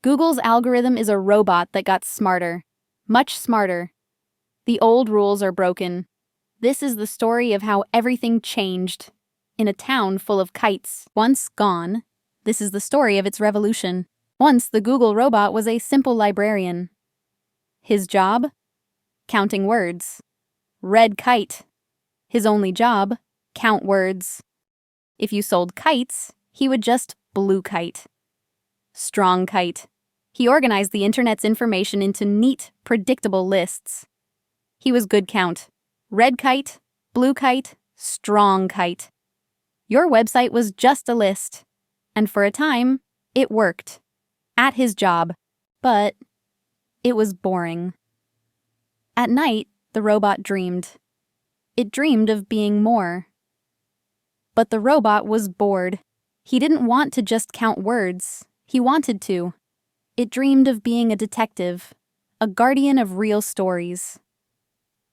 Google's algorithm is a robot that got smarter. Much smarter. The old rules are broken. This is the story of how everything changed. In a town full of kites, once gone, this is the story of its revolution. Once, the Google robot was a simple librarian. His job? Counting words. Red kite. His only job? Count words. If you sold kites, he would just blue kite. Strong kite. He organized the internet's information into neat, predictable lists. He was good count. Red kite, blue kite, strong kite. Your website was just a list. And for a time, it worked. At his job. But it was boring. At night, the robot dreamed. It dreamed of being more. But the robot was bored. He didn't want to just count words. He wanted to. It dreamed of being a detective, a guardian of real stories.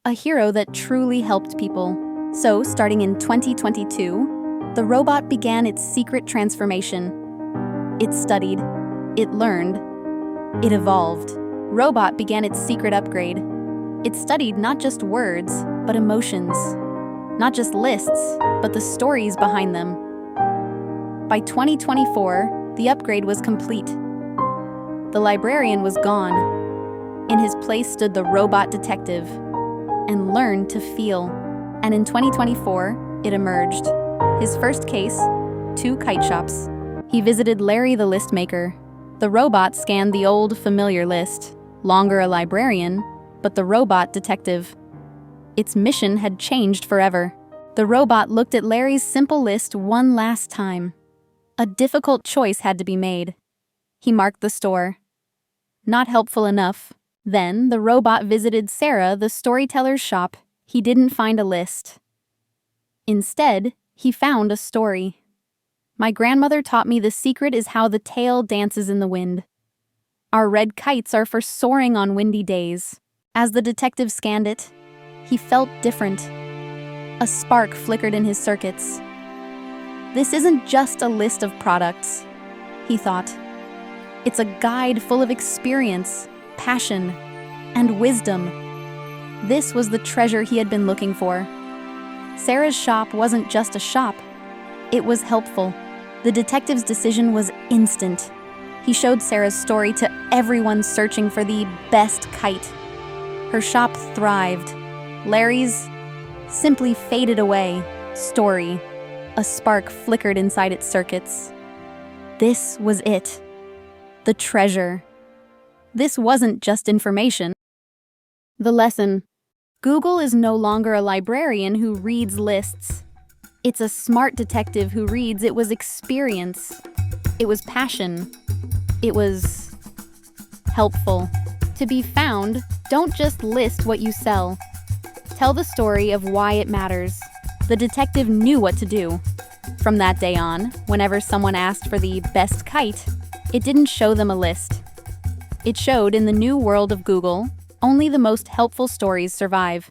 A hero that truly helped people. So, starting in 2022, the robot began its secret transformation. It studied. It learned. It evolved. Robot began its secret upgrade. It studied not just words, but emotions. Not just lists, but the stories behind them. By 2024, the upgrade was complete. The librarian was gone. In his place stood the robot detective, and learned to feel. And in 2024, it emerged. His first case, 2 kite shops. He visited Larry the list maker. The robot scanned the old, familiar list. Longer a librarian, but the robot detective. Its mission had changed forever. The robot looked at Larry's simple list one last time. A difficult choice had to be made. He marked the store. Not helpful enough. Then the robot visited Sarah, the storyteller's shop. He didn't find a list. Instead, he found a story. My grandmother taught me the secret is how the tale dances in the wind. Our red kites are for soaring on windy days. As the detective scanned it, he felt different. A spark flickered in his circuits. This isn't just a list of products, he thought. It's a guide full of experience, passion, and wisdom. This was the treasure he had been looking for. Sarah's shop wasn't just a shop. It was helpful. The detective's decision was instant. He showed Sarah's story to everyone searching for the best kite. Her shop thrived. Larry's simply faded away. Story. A spark flickered inside its circuits. This was it. The treasure. This wasn't just information. The lesson. Google is no longer a librarian who reads lists. It's a smart detective who reads. It was experience. It was passion. It was helpful. To be found, don't just list what you sell. Tell the story of why it matters. The detective knew what to do. From that day on, whenever someone asked for the best kite, it didn't show them a list. It showed in the new world of Google, only the most helpful stories survive.